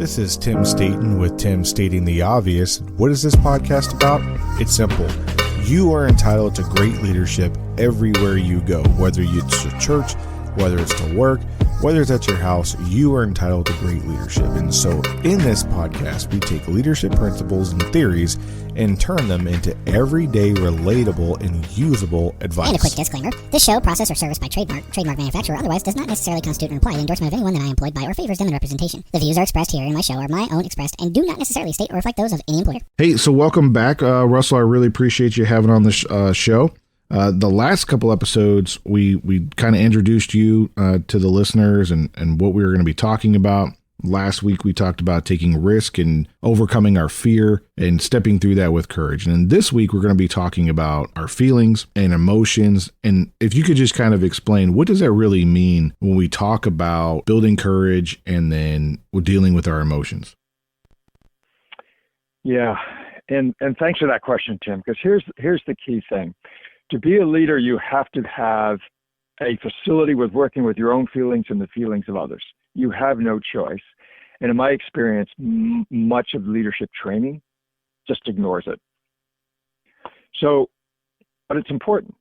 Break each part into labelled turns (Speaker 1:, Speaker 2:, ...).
Speaker 1: This is Tim Staten with Tim Stating the Obvious. What is this podcast about? It's simple. You are entitled to great leadership everywhere you go, whether it's to church, whether it's to work, whether it's at your house, you are entitled to great leadership. And so in this podcast, we take leadership principles and theories and turn them into everyday, relatable, and usable advice.
Speaker 2: And a quick disclaimer. This show, process, or service by trademark manufacturer, or otherwise does not necessarily constitute an implied endorsement of anyone that I employed by or favors them in representation. The views are expressed here in my show are my own expressed and do not necessarily state or reflect those of any employer.
Speaker 1: Hey, so welcome back. Russell, I really appreciate you having on the show. The last couple episodes, we kind of introduced you to the listeners and what we were going to be talking about. Last week, we talked about taking risk and overcoming our fear and stepping through that with courage. And then this week, we're going to be talking about our feelings and emotions. And if you could just kind of explain, what does that really mean when we talk about building courage and then dealing with our emotions?
Speaker 3: Yeah, and thanks for that question, Tim, because here's the key thing. To be a leader, you have to have a facility with working with your own feelings and the feelings of others. You have no choice. And in my experience, much of leadership training just ignores it. So, but it's important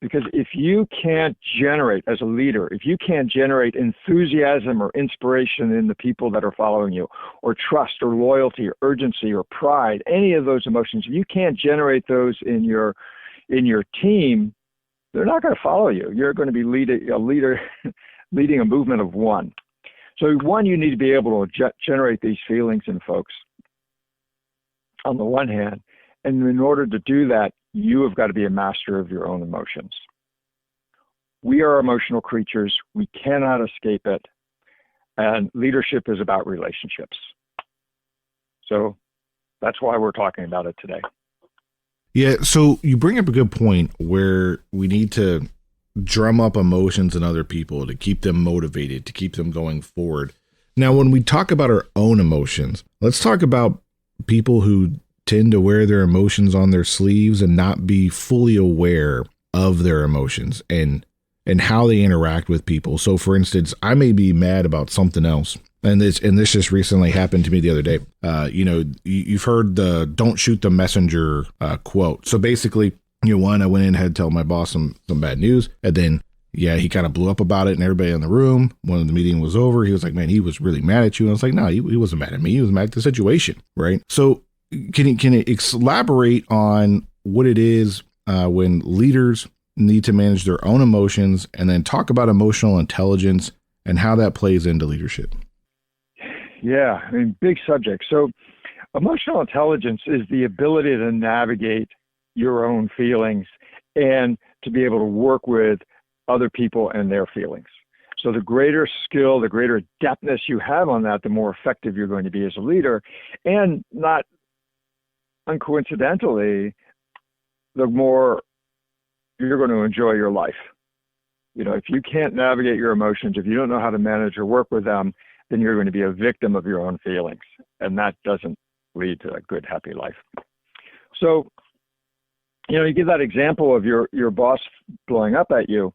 Speaker 3: because if you can't generate, as a leader, if you can't generate enthusiasm or inspiration in the people that are following you, or trust or loyalty or urgency or pride, any of those emotions, if you can't generate those in your team, they're not going to follow you. You're going to be leading a movement of one. So one, you need to be able to generate these feelings in folks on the one hand. And in order to do that, you have got to be a master of your own emotions. We are emotional creatures. We cannot escape it. And leadership is about relationships. So that's why we're talking about it today.
Speaker 1: Yeah, so you bring up a good point where we need to drum up emotions in other people to keep them motivated, to keep them going forward. Now, when we talk about our own emotions, let's talk about people who tend to wear their emotions on their sleeves and not be fully aware of their emotions and how they interact with people. So, for instance, I may be mad about something else. And this just recently happened to me the other day. You've heard the "don't shoot the messenger" quote. So basically, I went in and had to tell my boss some bad news. And then, he kind of blew up about it. And everybody in the room, when the meeting was over, he was like, man, he was really mad at you. And I was like, no, he wasn't mad at me. He was mad at the situation. Right. So can you elaborate on what it is when leaders need to manage their own emotions and then talk about emotional intelligence and how that plays into leadership?
Speaker 3: Yeah, big subject. So emotional intelligence is the ability to navigate your own feelings and to be able to work with other people and their feelings. So the greater skill, the greater adeptness you have on that, the more effective you're going to be as a leader. And not uncoincidentally, the more you're going to enjoy your life. If you can't navigate your emotions, if you don't know how to manage or work with them, then you're going to be a victim of your own feelings. And that doesn't lead to a good, happy life. So, you give that example of your boss blowing up at you.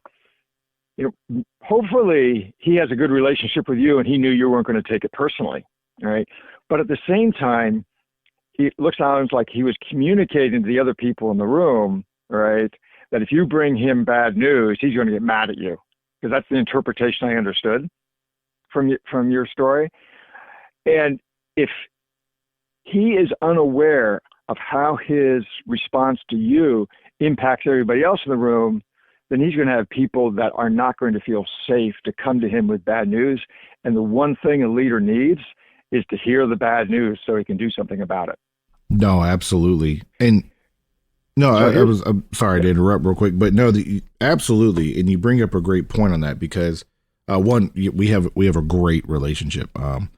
Speaker 3: Hopefully he has a good relationship with you and he knew you weren't going to take it personally, right? But at the same time, it sounds like he was communicating to the other people in the room, right, that if you bring him bad news, he's going to get mad at you. Because that's the interpretation I understood from your story. And if he is unaware of how his response to you impacts everybody else in the room, then he's going to have people that are not going to feel safe to come to him with bad news. And the one thing a leader needs is to hear the bad news so he can do something about it. No,
Speaker 1: absolutely. And no, I'm sorry to interrupt real quick, but no, absolutely. And you bring up a great point on that because one, we have a great relationship.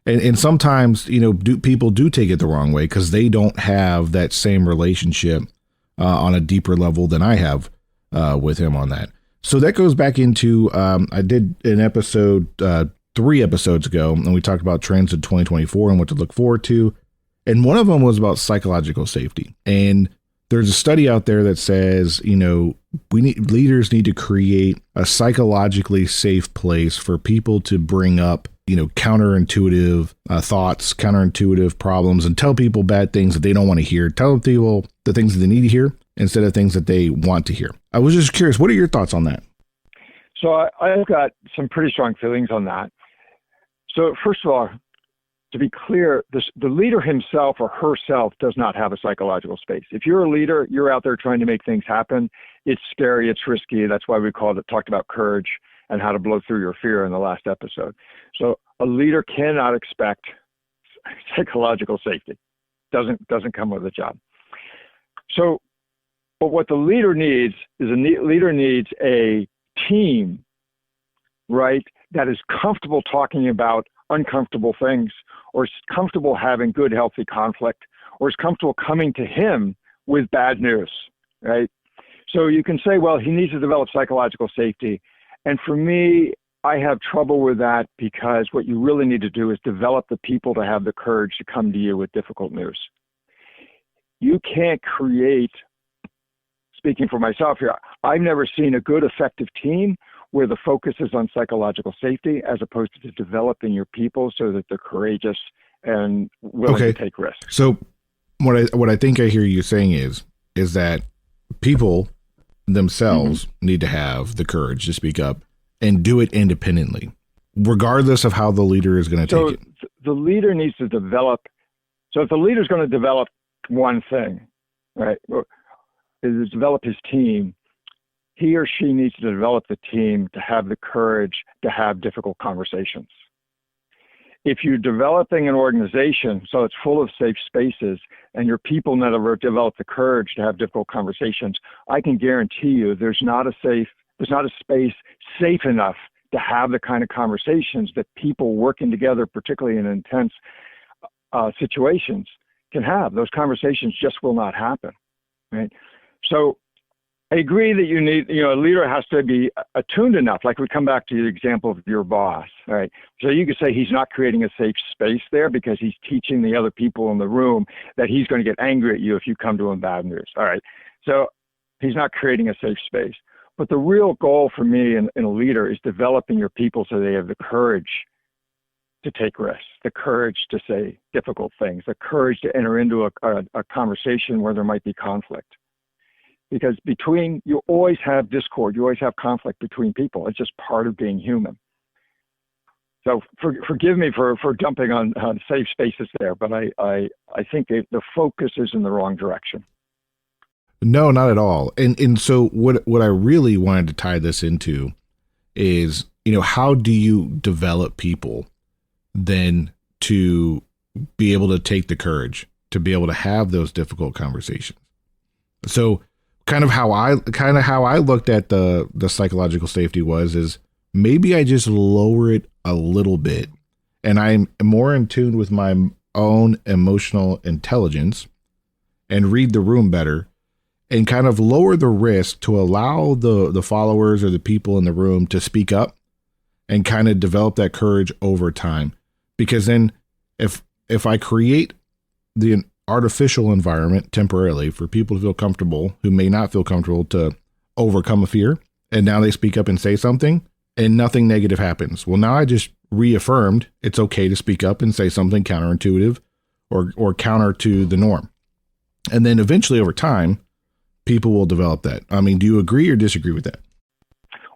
Speaker 1: And sometimes, people do take it the wrong way because they don't have that same relationship on a deeper level than I have with him on that. So that goes back into, I did an episode 3 episodes ago, and we talked about trends in 2024 and what to look forward to. And one of them was about psychological safety. And there's a study out there that says, leaders need to create a psychologically safe place for people to bring up counterintuitive thoughts, counterintuitive problems, and tell people bad things that they don't want to hear. Tell people the things that they need to hear instead of things that they want to hear. I was just curious, what are your thoughts on that?
Speaker 3: So I've got some pretty strong feelings on that. So first of all, to be clear, the leader himself or herself does not have a psychological space. If you're a leader, you're out there trying to make things happen. It's scary, it's risky. That's why we talked about courage and how to blow through your fear in the last episode. So a leader cannot expect psychological safety. Doesn't come with a job. So, but what the leader needs is a team, right, that is comfortable talking about uncomfortable things, or is comfortable having good, healthy conflict, or is comfortable coming to him with bad news, right? So you can say, well, he needs to develop psychological safety. And for me, I have trouble with that, because what you really need to do is develop the people to have the courage to come to you with difficult news. You can't create, speaking for myself here, I've never seen a good, effective team where the focus is on psychological safety as opposed to developing your people so that they're courageous and willing to take risks.
Speaker 1: So what I think I hear you saying is that people themselves need to have the courage to speak up and do it independently, regardless of how the leader is going to take it.
Speaker 3: So the leader needs to develop. So if the leader is going to develop one thing, right, is develop his team, he or she needs to develop the team to have the courage to have difficult conversations. If you're developing an organization so it's full of safe spaces and your people never develop the courage to have difficult conversations, I can guarantee you there's not a space safe enough to have the kind of conversations that people working together, particularly in intense situations, can have. Those conversations just will not happen, right? So I agree that a leader has to be attuned enough. Like we come back to the example of your boss, right? So you could say he's not creating a safe space there because he's teaching the other people in the room that he's going to get angry at you if you come to him bad news. All right. So he's not creating a safe space. But the real goal for me in a leader is developing your people so they have the courage to take risks, the courage to say difficult things, the courage to enter into a conversation where there might be conflict. Because you always have discord, you always have conflict between people. It's just part of being human. So forgive me for jumping on safe spaces there, but I think the focus is in the wrong direction.
Speaker 1: No, not at all. And so what I really wanted to tie this into is, how do you develop people then to be able to take the courage to be able to have those difficult conversations? So kind of how I looked at the psychological safety is maybe I just lower it a little bit and I'm more in tune with my own emotional intelligence and read the room better and kind of lower the risk to allow the followers or the people in the room to speak up and kind of develop that courage over time. Because then if I create the artificial environment temporarily for people to feel comfortable who may not feel comfortable to overcome a fear, and now they speak up and say something and nothing negative happens. Well, now I just reaffirmed it's okay to speak up and say something counterintuitive or counter to the norm. And then eventually over time, people will develop that. I mean, do you agree or disagree with that?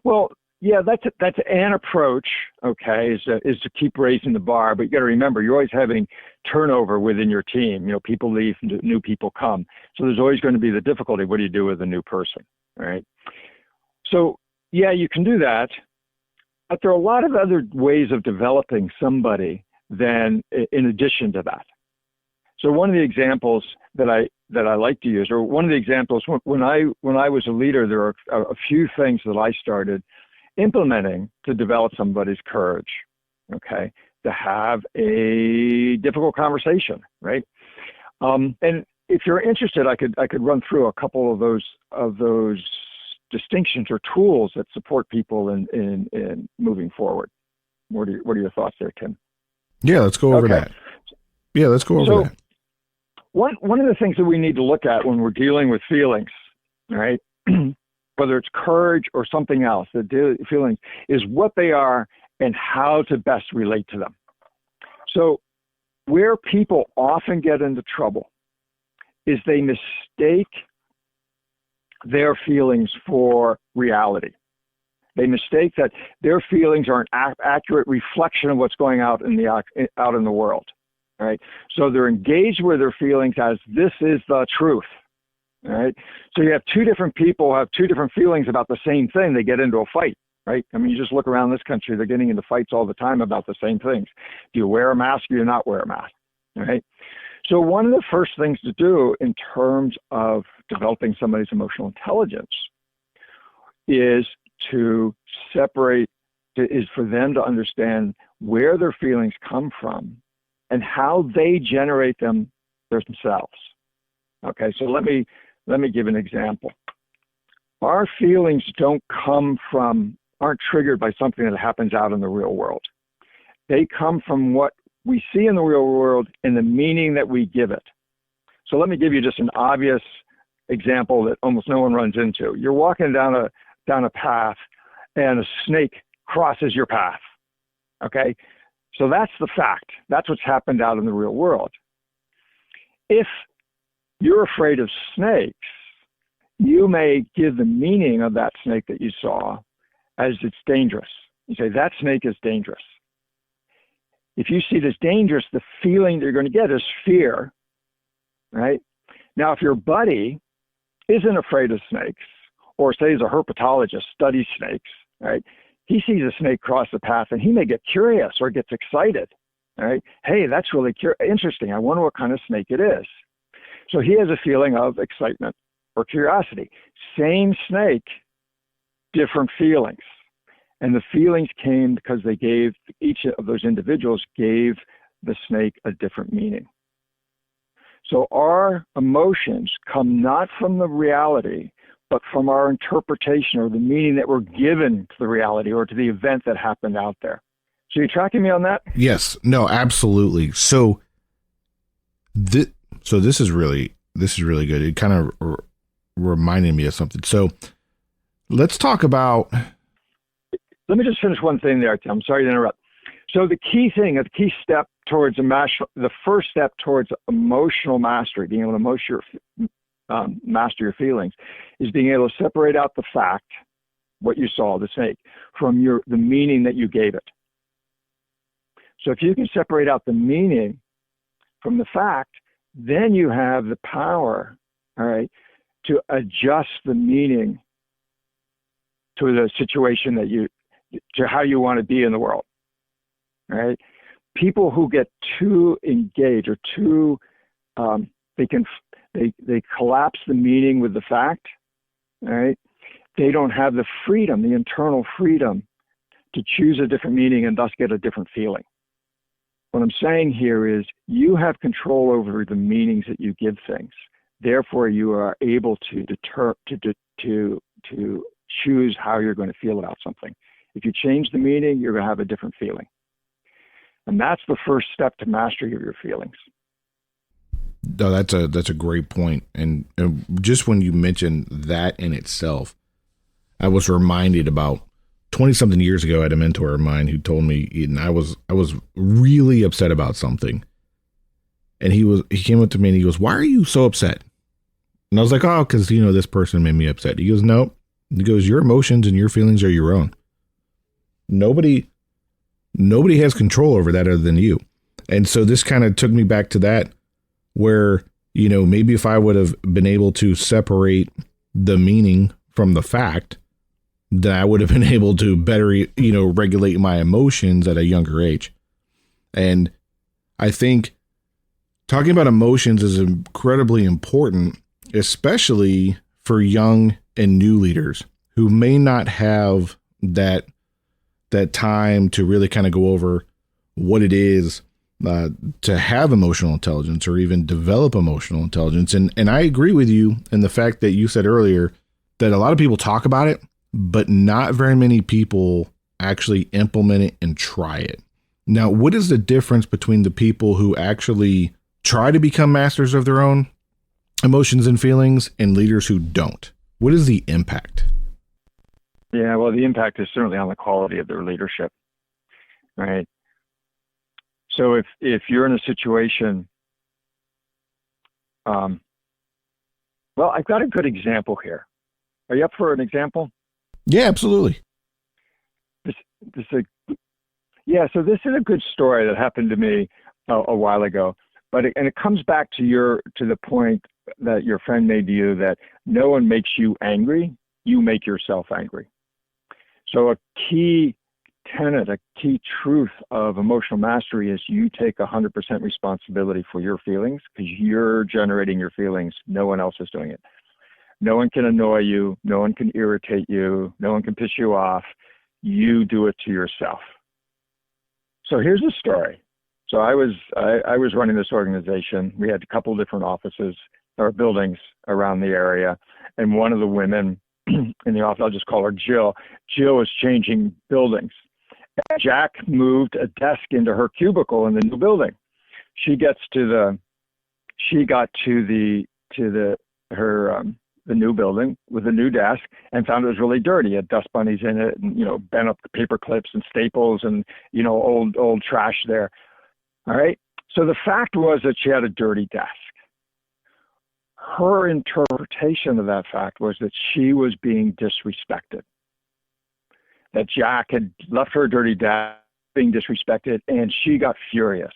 Speaker 3: Well, yeah, that's an approach, okay, is to keep raising the bar. But you got to remember, you're always having turnover within your team. People leave, new people come. So there's always going to be the difficulty. What do you do with a new person, right? So, yeah, you can do that. But there are a lot of other ways of developing somebody than in addition to that. So one of the examples that I like to use, or one of the examples when I was a leader, there are a few things that I started implementing to develop somebody's courage, okay, to have a difficult conversation, right? And if you're interested, I could run through a couple of those distinctions or tools that support people in moving forward. What are your thoughts there, Tim?
Speaker 1: Yeah, let's go over that. Yeah, let's go over that.
Speaker 3: One of the things that we need to look at when we're dealing with feelings, right, whether it's courage or something else, the feelings, is what they are and how to best relate to them. So where people often get into trouble is they mistake their feelings for reality. They mistake that their feelings are an accurate reflection of what's going out in the world, right? So they're engaged with their feelings as this is the truth, right? So you have two different people have two different feelings about the same thing. They get into a fight, right? I mean, you just look around this country, they're getting into fights all the time about the same things. Do you wear a mask or do you not wear a mask, right? So one of the first things to do in terms of developing somebody's emotional intelligence is to separate, is for them to understand where their feelings come from and how they generate them themselves. Okay, so let me give an example. Our feelings aren't triggered by something that happens out in the real world. They come from what we see in the real world and the meaning that we give it. So let me give you just an obvious example that almost no one runs into. You're walking down a path and a snake crosses your path. Okay? So that's the fact. That's what's happened out in the real world. If you're afraid of snakes, you may give the meaning of that snake that you saw as it's dangerous. You say, that snake is dangerous. If you see it as dangerous, the feeling that you're going to get is fear, right? Now, if your buddy isn't afraid of snakes, or say he's a herpetologist, studies snakes, right? He sees a snake cross the path and he may get curious or gets excited, right? Hey, that's really interesting. I wonder what kind of snake it is. So he has a feeling of excitement or curiosity. Same snake, different feelings. And the feelings came because each of those individuals gave the snake a different meaning. So our emotions come not from the reality, but from our interpretation or the meaning that we're given to the reality or to the event that happened out there. So you tracking me on that?
Speaker 1: Yes. No, absolutely. So this is really good. It kind of reminded me of something. So let's talk about.
Speaker 3: Let me just finish one thing there, Tim. I'm sorry to interrupt. So the key step towards the first step towards emotional mastery, being able to master your feelings, is being able to separate out the fact, what you saw, the snake, from the meaning that you gave it. So if you can separate out the meaning from the fact, then you have the power, all right, to adjust the meaning to the situation to how you want to be in the world, right? People who get too engaged or too, they collapse the meaning with the fact, right? They don't have the freedom, the internal freedom to choose a different meaning and thus get a different feeling. What I'm saying here is you have control over the meanings that you give things. Therefore, you are able to choose how you're going to feel about something. If you change the meaning, you're going to have a different feeling. And that's the first step to mastery of your feelings.
Speaker 1: No, that's a great point. And just when you mentioned that in itself, I was reminded about 20-something years ago, I had a mentor of mine who told me, and I was really upset about something. And he came up to me and he goes, "Why are you so upset?" And I was like, "Oh, because, this person made me upset." He goes, "No." He goes, "Your emotions and your feelings are your own. Nobody has control over that other than you." And so this kind of took me back to that, where, maybe if I would have been able to separate the meaning from the fact, then I would have been able to better, regulate my emotions at a younger age. And I think talking about emotions is incredibly important, especially for young and new leaders who may not have that time to really kind of go over what it is to have emotional intelligence or even develop emotional intelligence. And I agree with you in the fact that you said earlier that a lot of people talk about it, but not very many people actually implement it and try it. Now, what is the difference between the people who actually try to become masters of their own emotions and feelings and leaders who don't? What is the impact?
Speaker 3: Yeah, well, the impact is certainly on the quality of their leadership. right? So if you're in a situation, well, I've got a good example here. Are you up for an example?
Speaker 1: Yeah, absolutely.
Speaker 3: So this is a good story that happened to me a while ago, and it comes back to the point that your friend made to you, that no one makes you angry, you make yourself angry. So a key tenet, a key truth of emotional mastery is you take 100% responsibility for your feelings, because you're generating your feelings. No one else is doing it. No one can annoy you. No one can irritate you. No one can piss you off. You do it to yourself. So here's the story. So I was running this organization. We had a couple of different offices or buildings around the area, and one of the women in the office, I'll just call her Jill. Jill was changing buildings. Jack moved a desk into her cubicle in the new building. She got to the new building with a new desk and found it was really dirty. It had dust bunnies in it, and bent up paper clips and staples, and old trash there. All right. So the fact was that she had a dirty desk. Her interpretation of that fact was that she was being disrespected. That Jack had left her dirty desk, being disrespected, and she got furious.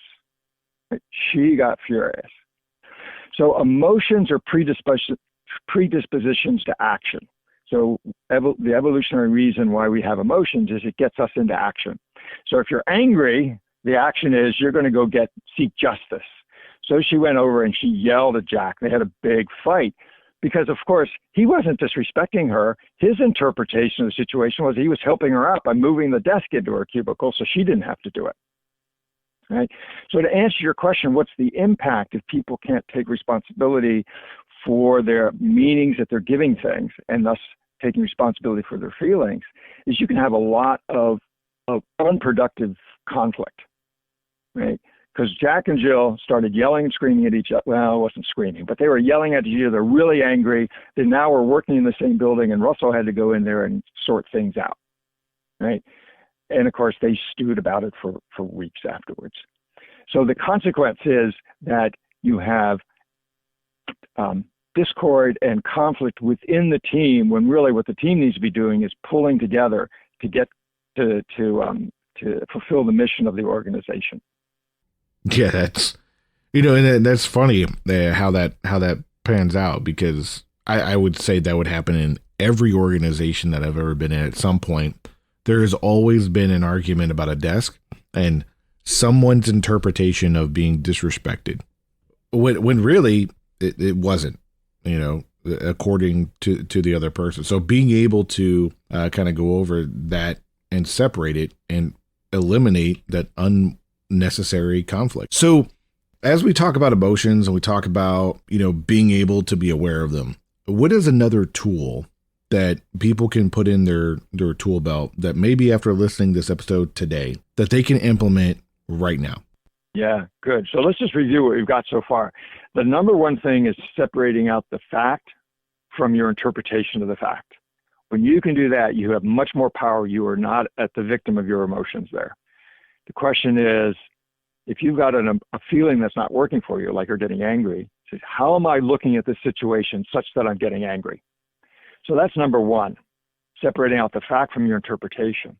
Speaker 3: She got furious. So emotions are predispositions to action. So the evolutionary reason why we have emotions is it gets us into action. So if you're angry, the action is you're going to seek justice. So she went over and she yelled at Jack. They had a big fight because, of course, he wasn't disrespecting her. His interpretation of the situation was he was helping her out by moving the desk into her cubicle so she didn't have to do it. Right? So to answer your question, what's the impact if people can't take responsibility for their meanings that they're giving things, and thus taking responsibility for their feelings, is you can have a lot of unproductive conflict, right? Because Jack and Jill started yelling and screaming at each other. Well, it wasn't screaming, but they were yelling at each other, really angry. They now were working in the same building, and Russell had to go in there and sort things out, right? And of course, they stewed about it for weeks afterwards. So the consequence is that you have discord and conflict within the team, when really what the team needs to be doing is pulling together to get to fulfill the mission of the organization.
Speaker 1: Yeah, that's and that's funny how that pans out, because I would say that would happen in every organization that I've ever been in. At some point, there has always been an argument about a desk and someone's interpretation of being disrespected, when really it wasn't, according to the other person. So being able to kind of go over that and separate it and eliminate that unnecessary conflict. So as we talk about emotions and we talk about, being able to be aware of them, what is another tool that people can put in their tool belt that maybe after listening to this episode today that they can implement right now?
Speaker 3: Yeah, good. So let's just review what we've got so far. The number one thing is separating out the fact from your interpretation of the fact. When you can do that, you have much more power. You are not at the victim of your emotions there. The question is, if you've got a feeling that's not working for you, like you're getting angry, how am I looking at this situation such that I'm getting angry? So that's number one, separating out the fact from your interpretation.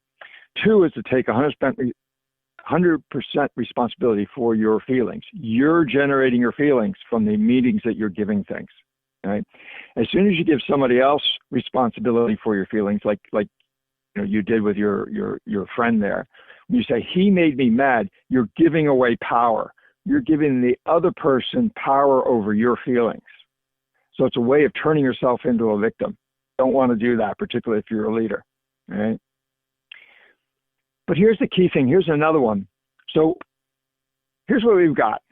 Speaker 3: Two is to take 100% responsibility for your feelings. You're generating your feelings from the meanings that you're giving things. Right? As soon as you give somebody else responsibility for your feelings, like you did with your friend there, when you say he made me mad, you're giving away power. You're giving the other person power over your feelings. So it's a way of turning yourself into a victim. Don't want to do that, particularly if you're a leader. Right? But here's the key thing. Here's another one. So here's what we've got.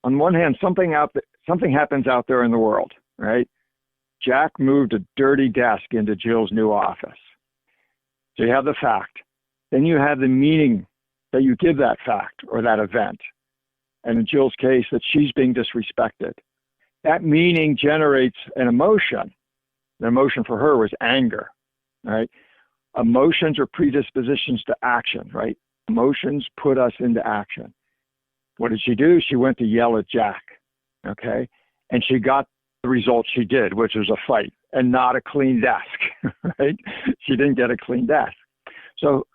Speaker 3: On one hand, something happens out there in the world, right? Jack moved a dirty desk into Jill's new office. So you have the fact. Then you have the meaning that you give that fact or that event. And in Jill's case, that she's being disrespected. That meaning generates an emotion. The emotion for her was anger, right? Emotions are predispositions to action, right? Emotions put us into action. What did she do? She went to yell at Jack, okay? And she got the result she did, which was a fight and not a clean desk, right? She didn't get a clean desk. So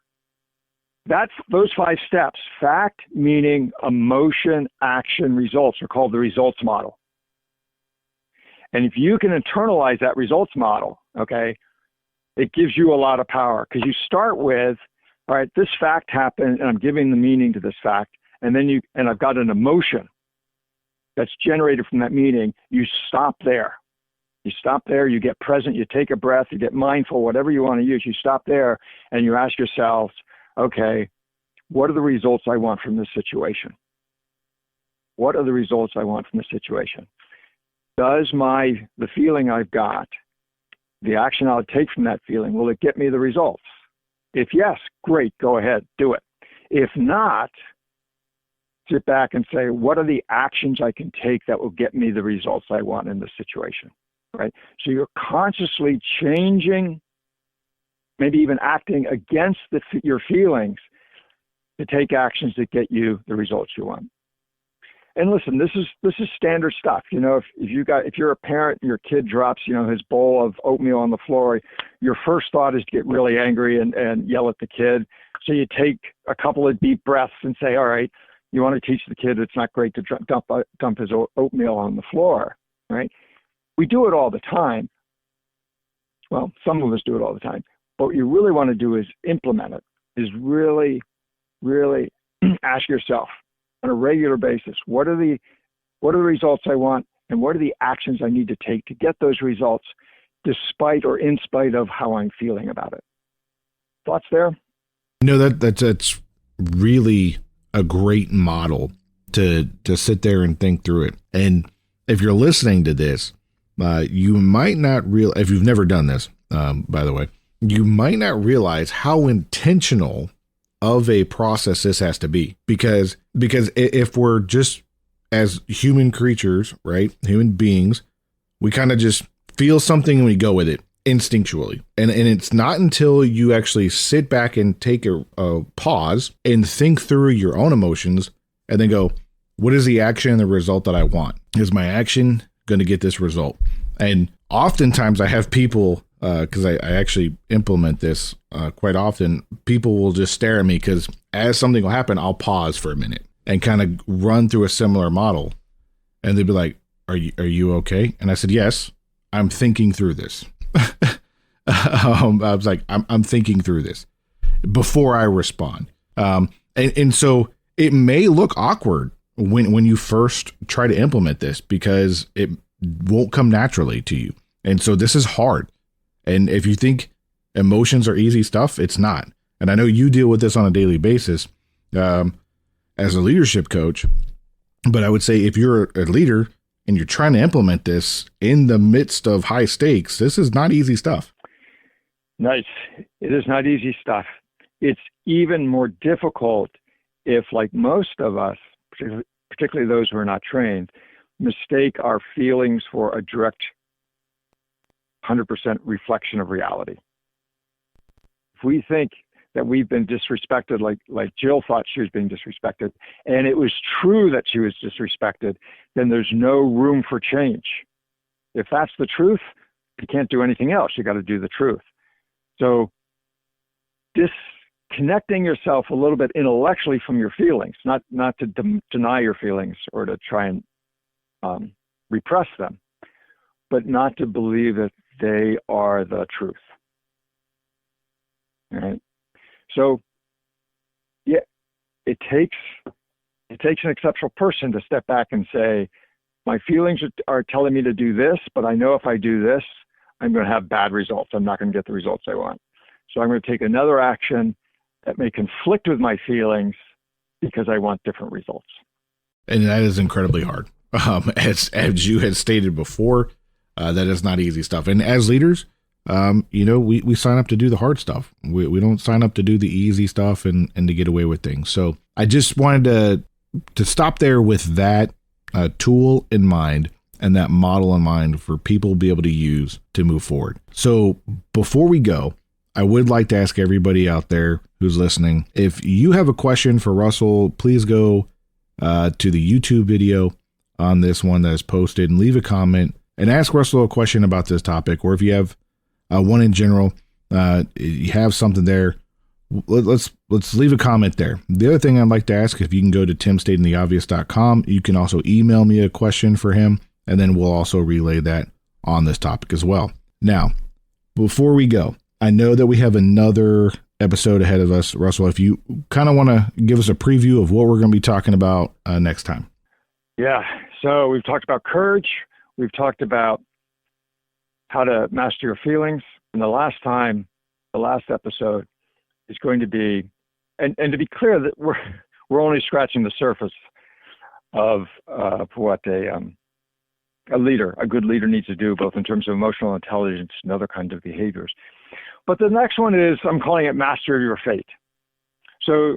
Speaker 3: that's those 5 steps. Fact, meaning, emotion, action, results are called the results model. And if you can internalize that results model, okay, it gives you a lot of power, because you start with, all right, this fact happened and I'm giving the meaning to this fact. And then I've got an emotion that's generated from that meaning. You stop there. You stop there, you get present, you take a breath, you get mindful, whatever you want to use. You stop there and you ask yourself, okay, what are the results I want from this situation? What are the results I want from this situation? Does the feeling I've got, the action I'll take from that feeling, will it get me the results? If yes, great, go ahead, do it. If not, sit back and say, what are the actions I can take that will get me the results I want in this situation, right? So you're consciously changing, maybe even acting against your feelings to take actions that get you the results you want. And listen, this is standard stuff. You know, if you're a parent and your kid drops, his bowl of oatmeal on the floor, your first thought is to get really angry and yell at the kid. So you take a couple of deep breaths and say, all right, you want to teach the kid it's not great to dump his oatmeal on the floor, right? We do it all the time. Well, some of us do it all the time. But what you really want to do is implement it, is really, really ask yourself on a regular basis, what are the results I want, and what are the actions I need to take to get those results, despite or in spite of how I'm feeling about it. Thoughts there?
Speaker 1: That's really a great model to sit there and think through it. And if you're listening to this, you might not realize, if you've never done this, by the way, you might not realize how intentional of a process this has to be, because if we're just, as human creatures, right, human beings, we kind of just feel something and we go with it instinctually, and it's not until you actually sit back and take a pause and think through your own emotions and then go, what is the action and the result that I want? Is my action going to get this result? And oftentimes I have people, because I actually implement this quite often, people will just stare at me, because as something will happen, I'll pause for a minute and kind of run through a similar model. And they'd be like, are you okay? And I said, yes, I'm thinking through this. I was like, I'm thinking through this before I respond. And so it may look awkward when you first try to implement this, because it won't come naturally to you. And so this is hard. And if you think emotions are easy stuff, it's not. And I know you deal with this on a daily basis as a leadership coach. But I would say if you're a leader and you're trying to implement this in the midst of high stakes, this is not easy stuff.
Speaker 3: Nice. It is not easy stuff. It's even more difficult if, like most of us, particularly those who are not trained, mistake our feelings for a direct 100% reflection of reality. If we think that we've been disrespected, like Jill thought she was being disrespected, and it was true that she was disrespected, then there's no room for change. If that's the truth, you can't do anything else. You got to do the truth. So disconnecting yourself a little bit intellectually from your feelings, not to deny your feelings or to try and repress them, but not to believe that they are the truth. All right. So, yeah, it takes an exceptional person to step back and say, my feelings are telling me to do this, but I know if I do this, I'm going to have bad results. I'm not going to get the results I want. So I'm going to take another action that may conflict with my feelings because I want different results.
Speaker 1: And that is incredibly hard. As you had stated before, that is not easy stuff. And as leaders, we sign up to do the hard stuff. We don't sign up to do the easy stuff and to get away with things. So I just wanted to stop there with that tool in mind and that model in mind for people to be able to use to move forward. So before we go, I would like to ask everybody out there who's listening, if you have a question for Russell, please go to the YouTube video on this one that is posted and leave a comment and ask Russell a question about this topic. Or if you have one in general, you have something there, let's leave a comment there. The other thing I'd like to ask, if you can go to timstatingtheobvious.com, you can also email me a question for him, and then we'll also relay that on this topic as well. Now, before we go, I know that we have another episode ahead of us. Russell, if you kind of want to give us a preview of what we're going to be talking about next time.
Speaker 3: Yeah. So we've talked about courage. We've talked about how to master your feelings. And the last episode is going to be, and to be clear, that we're only scratching the surface of what a good leader needs to do, both in terms of emotional intelligence and other kinds of behaviors. But the next one is, I'm calling it master your fate. So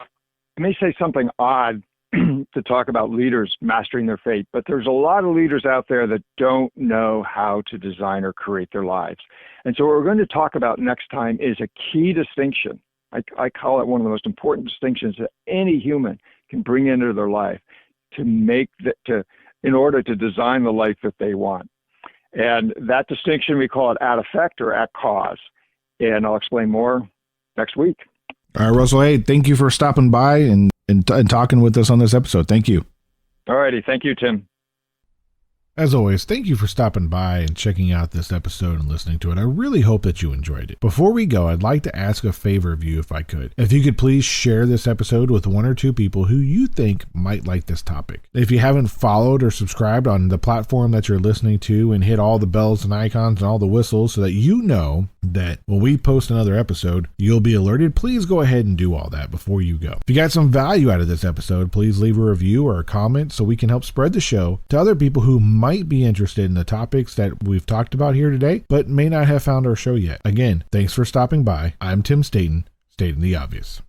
Speaker 3: it may say something odd to talk about leaders mastering their fate, but there's a lot of leaders out there that don't know how to design or create their lives. And so what we're going to talk about next time is a key distinction. I call it one of the most important distinctions that any human can bring into their life in order to design the life that they want. And that distinction, we call it at effect or at cause. And I'll explain more next week.
Speaker 1: All right, Russell. Hey, thank you for stopping by and talking with us on this episode. Thank you.
Speaker 3: All righty. Thank you, Tim.
Speaker 1: As always, thank you for stopping by and checking out this episode and listening to it. I really hope that you enjoyed it. Before we go, I'd like to ask a favor of you if I could. If you could please share this episode with one or two people who you think might like this topic. If you haven't followed or subscribed on the platform that you're listening to, and hit all the bells and icons and all the whistles so that you know that when we post another episode, you'll be alerted, please go ahead and do all that before you go. If you got some value out of this episode, please leave a review or a comment so we can help spread the show to other people who might be interested in the topics that we've talked about here today, but may not have found our show yet. Again, thanks for stopping by. I'm Tim Staten, stating the obvious.